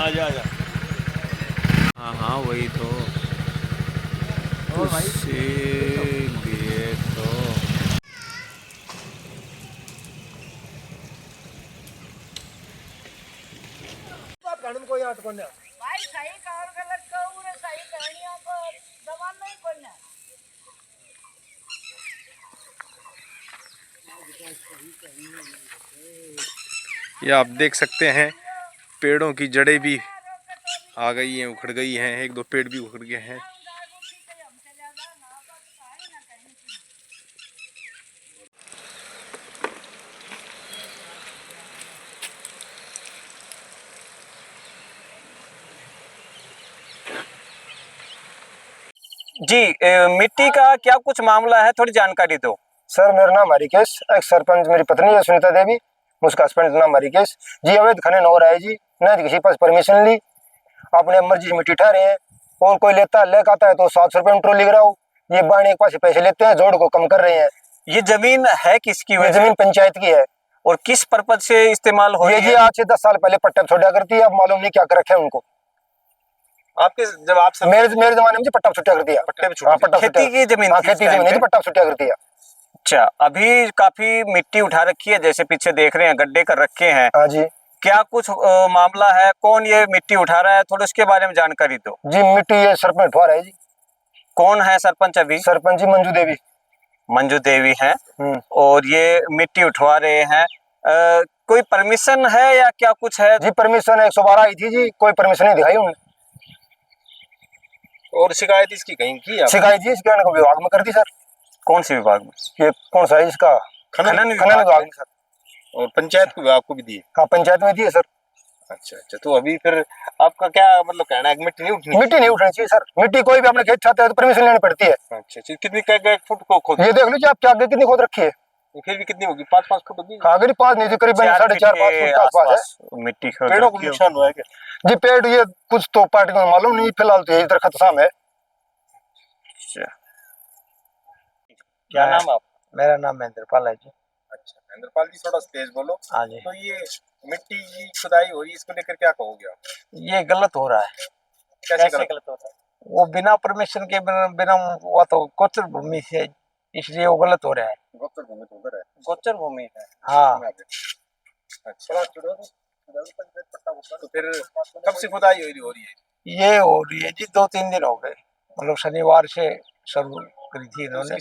आजा आजा। हाँ हाँ वही तो इसीलिए तो। कोई आट कोन्या भाई सही का और गलत का और सही कहानियों को जवान नहीं करना। ये आप देख सकते हैं पेड़ों की जड़ें भी आ गई हैं, उखड़ गई हैं, एक दो पेड़ भी उखड़ गए हैं। जी मिट्टी का क्या कुछ मामला है, थोड़ी जानकारी दो। सर मेरा नाम हरिकेश, एक सरपंच मेरी पत्नी है सुनीता देवी, उसका हस्बैंड नाम हरिकेश जी। अवैध खनन हो रहा है जी, न किसी पास परमिशन ली, अपने मर्जी से मिट्टी उठा रहे हैं। और कोई लेता लेकर आता है तो 700 रुपये में ट्रॉली गिराओ, ये बाणी के पास पैसे लेते हैं, जोड़ को कम कर रहे हैं। ये जमीन है किसकी? ये जमीन पंचायत की है। और किस पर्पज से इस्तेमाल हो ये रही जी है? आज से 10 साल पहले पट्टा छोड़ा करती है, अब मालूम नहीं क्या कर रखे हैं उनको। आपके जब आप मेरे जमाने में पट्टा छुट्टा कर दिया। खेती की जमीन थी? खेती जमीन थी, पट्टा छुट्टा कर दिया। अच्छा, अभी काफी मिट्टी उठा रखी है, जैसे पीछे देख रहे हैं गड्ढे कर रखे हैं। हाँ जी। क्या कुछ मामला है, कौन ये मिट्टी उठा रहा है, थोड़ा उसके बारे में जानकारी दो। जी मिट्टी ये सरपंच उठवा रहा है जी। कौन है सरपंच अभी? सरपंच जी मंजू देवी। मंजू देवी है। और ये मिट्टी उठवा रहे हैं, कोई परमिशन है या क्या कुछ है? जी परमिशन 112 आई थी जी, कोई परमिशन नहीं दिखाई उन्होंने। और शिकायत इसकी कहीं की आप? शिकायत जी इसके विभाग में कर दी सर। कौन सी विभाग में? ये कौन सा है इसका? खनन विभाग में सर। और पंचायत को विभाग को भी दिए? हाँ पंचायत में दिए सर। अच्छा अच्छा, तो अभी फिर आपका क्या मतलब कहना है कि मिट्टी नहीं उठनी? मिट्टी नहीं उठनी चाहिए सर। मिट्टी कोई भी अपने खेत चाहते हैं तो परमिशन लेनी पड़ती है। अच्छा अच्छा, कितनी क्या फुट को खोद? ये देख लीजिए आप क्या आगे कितनी खोद रखी है। फिर भी कितनी होगी? 5-5 फुट होगी? हाँ अगर 5 नहीं तो करीब 4.5-5 फुट के आसपास है। मिट्टी पेड़ों को नुकसान हुआ है क्या? जी पेड़ ये कुछ तो पार्टी को मालूम नहीं, फिलहाल तो यही दरख्त साम है। क्या नाम आप? मेरा नाम महेंद्रपाल है जी। अच्छा महेंद्रपाल जी, थोड़ा तेज बोलो। हाँ जी। तो ये मिट्टी की खुदाई हो रही है, इसको लेकर क्या कहोगे आप? ये गलत हो रहा है। कैसे गलत हो रहा है? वो बिना परमिशन के बिना वो तो गोचर भूमि से, इसलिए वो गलत हो रहा है। गोचर भूमि तो उधर है। गोचर भूमि है। हाँ। अच्छा, तो फिर कब से खुदाई हो रही है? ये हो रही है जी 2-3 दिन हो गए, मतलब शनिवार से शुरू करी थी इन्होंने।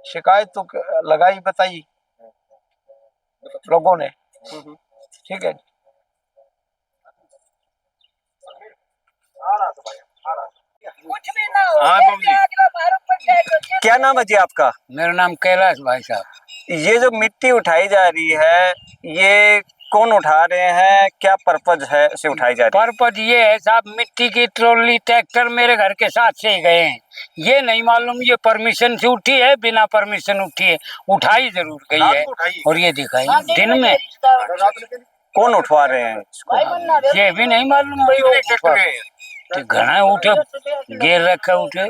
शिकायत तो लगाई, बताई लोगों ने। ठीक है। कुछ भी ना हो। क्या नाम है जी आपका? मेरा नाम कैलाश भाई साहब। ये जो मिट्टी उठाई जा रही है, ये कौन उठा रहे हैं, क्या पर्पज है से उठाई जा रही है? पर्पज ये है साहब, मिट्टी की ट्रॉली ट्रैक्टर मेरे घर के साथ से ही गए हैं। ये नहीं मालूम ये परमिशन से उठी है, बिना परमिशन उठी है। उठाई जरूर गई है और ये दिखाई दिन में। कौन उठवा रहे हैं इसको? ये भी नहीं मालूम भाई। घना उठे घेर रखा, उठे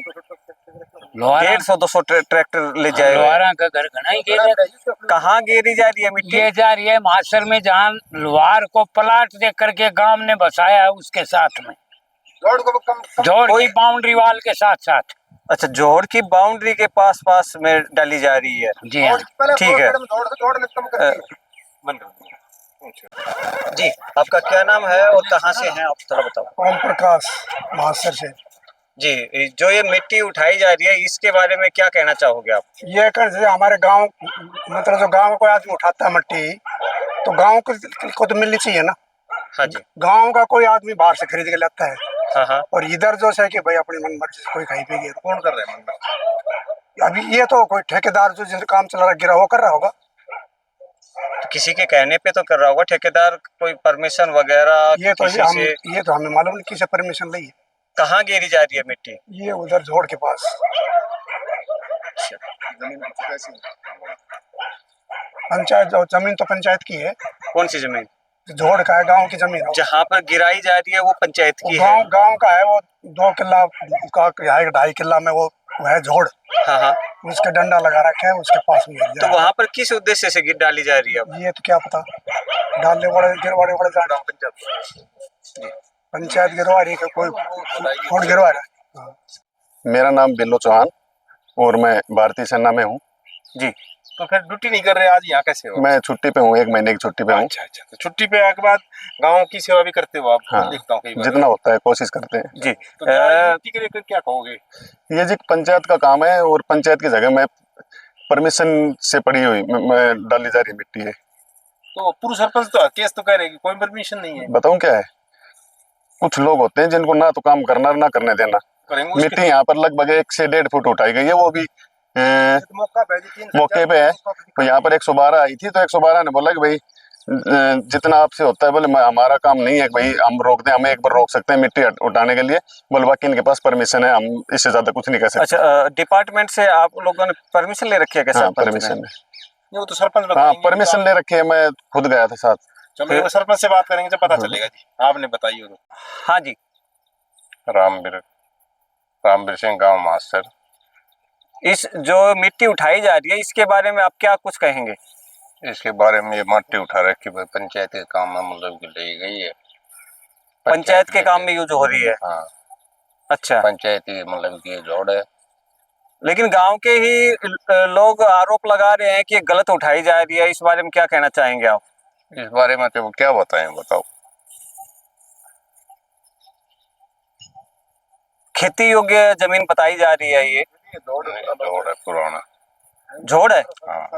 150-200 ट्रैक्टर ले जाए। लोहारा का घर घना ही घेर रखा। कहाँ घेरी जा रही है मिट्टी? ये जा रही है महासर में, जहाँ लोहार को प्लाट दे करके गांव ने बसाया है, उसके साथ में जोड़ की बाउंड्री वाल के साथ साथ। अच्छा, जोड़ की बाउंड्री के पास पास में डाली जा रही है। जी हाँ। ठीक है जी। आपका क्या नाम है और कहाँ से हैं आप, थोड़ा बताओ। ओम प्रकाश महासर से जी। जो ये मिट्टी उठाई जा रही है, इसके बारे में क्या कहना चाहोगे आप? ये कर हमारे गांव, मतलब जो गांव कोई आदमी उठाता है मिट्टी, तो गांव को तो मिलनी चाहिए ना। हाँ जी। गांव का कोई आदमी बाहर से खरीद के लाता है। हाँ हाँ। और इधर जो है कि भाई अपनी मन मर्जी से कोई कहीं पे गिर। कौन कर रहा है मन? अभी ये तो कोई ठेकेदार जो जिस काम चला रहा गिरा वो कर रहा होगा। तो किसी के कहने पे तो कर रहा होगा ठेकेदार, कोई परमिशन वगैरह? ये तो हमें मालूम नहीं किसे परमिशन ली है। कहाँ घेरी जा रही है मिट्टी? ये उधर जोड़ के पास। पंचायत जमीन तो पंचायत की है। कौन सी जमीन? जोड़ का है, गांव की जमीन है। जहाँ पर गिराई जा रही है वो पंचायत की है? गांव का है, वो 2 किला का 2.5 किला में वो है जोड़। हाँ हाँ। उसके डंडा लगा रखा है, उसके पास में। तो वहाँ पर किस उद्देश्य से डाली जा रही है? ये तो क्या पता। डालने वाले गिरवाड़े वाले ग्राम पंचायत पंचायत गिरवा रही है, कोई कौन गिरवा रहा है? मेरा नाम बिल्लो चौहान और मैं भारतीय सेना में हूँ जी। तो फिर ड्यूटी नहीं कर रहे आज, यहाँ कैसे हो? मैं छुट्टी पे हूँ, 1 महीने की छुट्टी पे हूँ। अच्छा अच्छा, तो छुट्टी पे आने के बाद गांव की सेवा भी करते हो आप? हाँ, देखता हूँ कई बार। जितना होता है कोशिश करते हैं जी। तो ड्यूटी के लेकर क्या कहोगे? ये जी पंचायत का काम है और पंचायत की जगह में परमिशन से पड़ी हुई मैं डाली जा रही मिट्टी है। तो पूर्व सरपंच तो केस तो कह रहे कि कोई परमिशन नहीं है। बताऊँ क्या है, कुछ लोग होते हैं जिनको ना तो काम करना ना करने देना। मिट्टी यहाँ पर लगभग 1 से 1.5 फुट उठाई गई है, वो भी मौके पे है। तो यहाँ पर 112 आई थी, तो 112 ने बोला कि भाई जितना आपसे होता है, बोले हमारा काम नहीं है भाई हम रोक दें, हमें एक बार रोक सकते हैं मिट्टी उठाने के लिए, बोले बाकी इनके पास परमिशन है, हम इससे ज्यादा कुछ नहीं कर सकते। अच्छा, डिपार्टमेंट से आप लोगों ने परमिशन ले रखी है क्या? हाँ, परमिशन है। वो तो सरपंच हाँ, परमिशन ले रखी है, मैं खुद गया था साथ। चलो वो सरपंच से बात करेंगे जब पता चलेगा जी। आपने बताइए। हाँ जी। रामवीर सिंह गांव मास्टर। इस जो मिट्टी उठाई जा रही है इसके बारे में आप क्या कुछ कहेंगे? इसके बारे में ये मट्टी उठा रखी भाई पंचायत के काम में मतलब कि ली गई है। पंचायत के काम में यूज हो रही है? हाँ। अच्छा, पंचायत की मतलब की जोड़ है। लेकिन गांव के ही लोग आरोप लगा रहे हैं कि ये गलत उठाई जा रही है, इस बारे में क्या कहना चाहेंगे आप? इस बारे में तो क्या बताएं, बताओ। खेती योग्य जमीन बताई जा रही है, ये जोड़ है पुराना। जोड़ है? हाँ।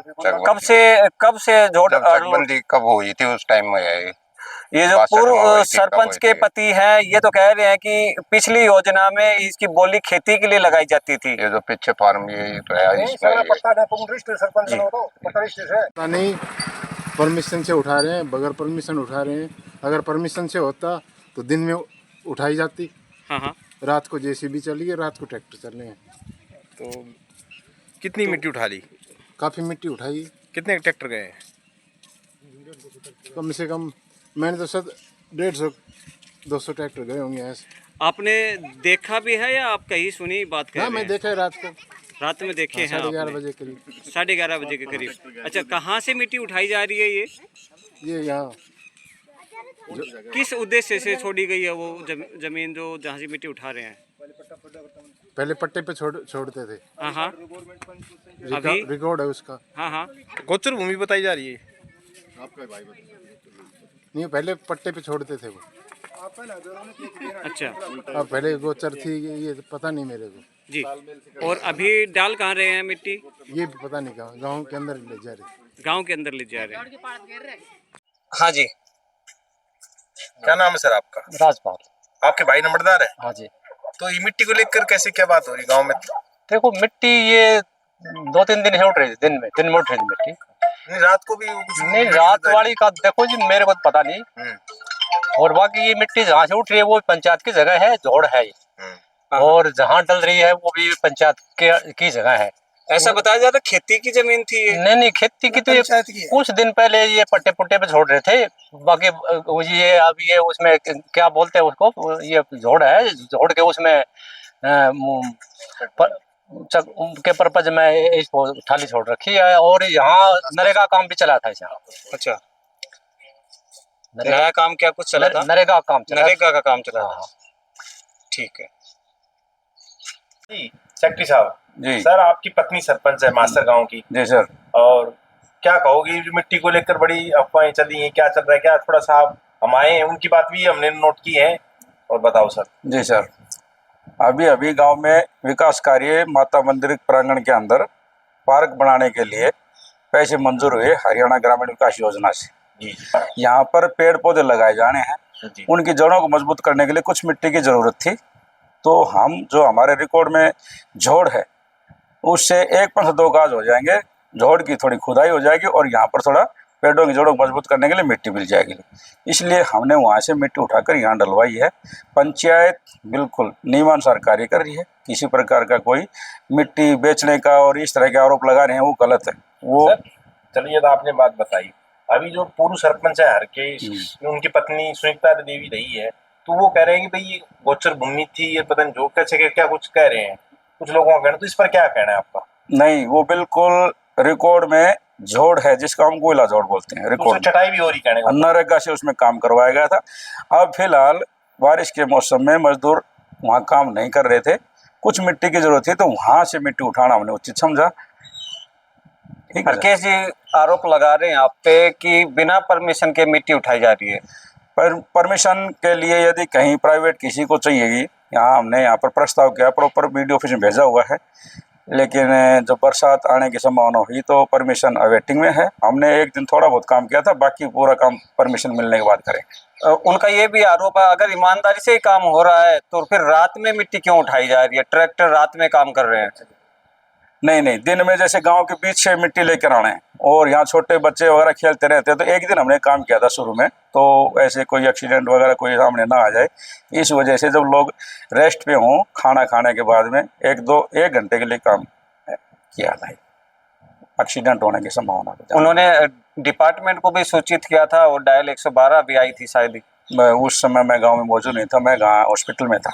कब से जोड़? चकबंदी कब हुई थी उस टाइम में है ये जो पूर्व सरपंच के पति हैं ये तो कह रहे हैं कि पिछली योजना में इसकी बोली खेती के लिए लगाई जाती थी। ये जो पीछे फार्म ये तो है नहीं, परमिशन से उठा रहे हैं, बगैर परमिशन उठा रहे हैं। अगर परमिशन से होता तो दिन में उठाई जाती। हाँ। रात को जेसीबी चली है, रात को ट्रैक्टर चल रहे हैं। तो कितनी मिट्टी उठा ली? काफ़ी मिट्टी उठाई। कितने ट्रैक्टर गए हैं? कम से कम मैंने तो 150-200 ट्रैक्टर गए होंगे ऐसे। आपने देखा भी है या आप कहीं सुनी बात कर? हाँ, मैं देखा है रात को। रात में देखे हैं? 11:30 बजे करीब। 11:30 बजे के करीब। अच्छा, कहाँ से मिट्टी उठाई जा रही है ये यहाँ किस उद्देश्य से छोड़ी गई है वो जमीन जो जहाँ से मिट्टी उठा रहे हैं? पहले पट्टे पे छोड़ते थे। हाँ। अभी रिकॉर्ड है उसका। हाँ। गोचर भूमि बताई जा रही है। आपका भाई नहीं, पहले पट्टे पे छोड़ते थे वो। अच्छा, अब पहले गोचर थी, ये पता नहीं मेरे को जी। और अभी डाल कहाँ रहे हैं मिट्टी? ये भी पता नहीं कहाँ, गांव के अंदर ले जा रहे। गांव के अंदर ले जा रहे हैं। हाँ जी। क्या नाम है सर आपका? राजपाल। आपके भाई नंबरदार है? हाँ जी। तो ये मिट्टी को लेकर कैसे क्या बात हो रही गांव में? देखो मिट्टी ये 2-3 दिन है उठ रही थी, दिन में उठ रही थी मिट्टी। नहीं, रात को भी नहीं, रात वाली का देखो जी मेरे को पता नहीं। और बाकी ये मिट्टी जहाँ से उठ रही है वो पंचायत की जगह है, जोड़ है ये। और जहाँ डल रही है वो भी पंचायत की जगह है। ऐसा बताया जाता है खेती की जमीन थी ये? नहीं, खेती की तो ये कुछ दिन पहले ये पट्टे पुट्टे पे छोड़ रहे थे। बाकी ये अभी ये उसमें क्या बोलते हैं उसको, ये जोड़ है, जोड़ के उसमें के पर्पज में इसको थाली छोड़ रखी है। और यहाँ नरेगा काम भी चला था यहाँ। अच्छा, नया काम क्या कुछ चला था? नरेगा काम चला, नरेगा का काम चला था। ठीक है जी। सेक्रेटरी साहब जी सर, आपकी पत्नी सरपंच है मास्टर गांव की। जी सर। और क्या कहोगी, मिट्टी को लेकर बड़ी अफवाहें चली हैं, क्या चल रहा है? क्या थोड़ा सा हम आए हैं, उनकी बात भी हमने नोट की है, और बताओ सर। जी सर, अभी गांव में विकास कार्य माता मंदिर प्रांगण के अंदर पार्क बनाने के लिए पैसे मंजूर हुए हरियाणा ग्रामीण विकास योजना से। जी। यहाँ पर पेड़ पौधे लगाए जाने हैं, उनकी जड़ों को मजबूत करने के लिए कुछ मिट्टी की जरूरत थी। तो हम जो हमारे रिकॉर्ड में जोड़ है उससे 1.2 गाज हो जाएंगे, जोड़ की थोड़ी खुदाई हो जाएगी और यहाँ पर थोड़ा पेड़ों की जड़ों को मजबूत करने के लिए मिट्टी मिल जाएगी। इसलिए हमने वहाँ से मिट्टी उठाकर यहाँ डलवाई है। पंचायत बिल्कुल नियमानुसार कार्य कर रही है, किसी प्रकार का कोई मिट्टी बेचने का और इस तरह के आरोप लगा रहे हैं वो गलत है। वो चलिए, तो आपने बात बताई। अभी जो पूर्व सरपंच है हर के, उनकी पत्नी सुनीता देवी रही है, तो वो कह रहे हैं कि भाई ये गोचर भूमि थी, ये पता नहीं जो कैसे क्या कुछ कह रहे हैं कुछ लोगों का कहना, तो इस पर क्या कहना है आपका? नहीं, वो बिल्कुल रिकॉर्ड में जोड़ है जिसका हम गोला जोड़ बोलते हैं, उसमें रिकॉर्ड चटाई भी हो रही कहने का मतलब। नरेगा से उसमें काम करवाया गया था। अब फिलहाल बारिश के मौसम में मजदूर वहाँ काम नहीं कर रहे थे, कुछ मिट्टी की जरूरत थी तो वहाँ से मिट्टी उठाना हमने उचित समझा। ठीक है, हरकेश जी आरोप लगा रहे हैं आप पे कि बिना परमिशन के मिट्टी उठाई जा रही है। पर परमिशन के लिए यदि कहीं प्राइवेट किसी को चाहिएगी, हमने यहाँ पर प्रस्ताव किया, प्रॉपर वीडियो ऑफिस में भेजा हुआ है, लेकिन जब बरसात आने की संभावना हुई तो परमिशन अवेटिंग में है। हमने एक दिन थोड़ा बहुत काम किया था, बाकी पूरा काम परमिशन मिलने के बाद करेंगे। उनका ये भी आरोप है अगर ईमानदारी से ही काम हो रहा है तो फिर रात में मिट्टी क्यों उठाई जा रही है? ट्रैक्टर रात में काम कर रहे हैं। नहीं नहीं, दिन में जैसे गांव के बीच से मिट्टी लेकर आना है और यहाँ छोटे बच्चे वगैरह खेलते रहते हैं, तो एक दिन हमने काम किया था शुरू में, तो ऐसे कोई एक्सीडेंट वगैरह कोई सामने ना आ जाए, इस वजह से जब लोग रेस्ट पे हों खाना खाने के बाद में 1 घंटे के लिए काम किया था। एक्सीडेंट होने की संभावना। उन्होंने डिपार्टमेंट को भी सूचित किया था और डायल 112 भी आई थी शायद ही। उस समय मैं गाँव में मौजूद नहीं था, मैं हॉस्पिटल में था।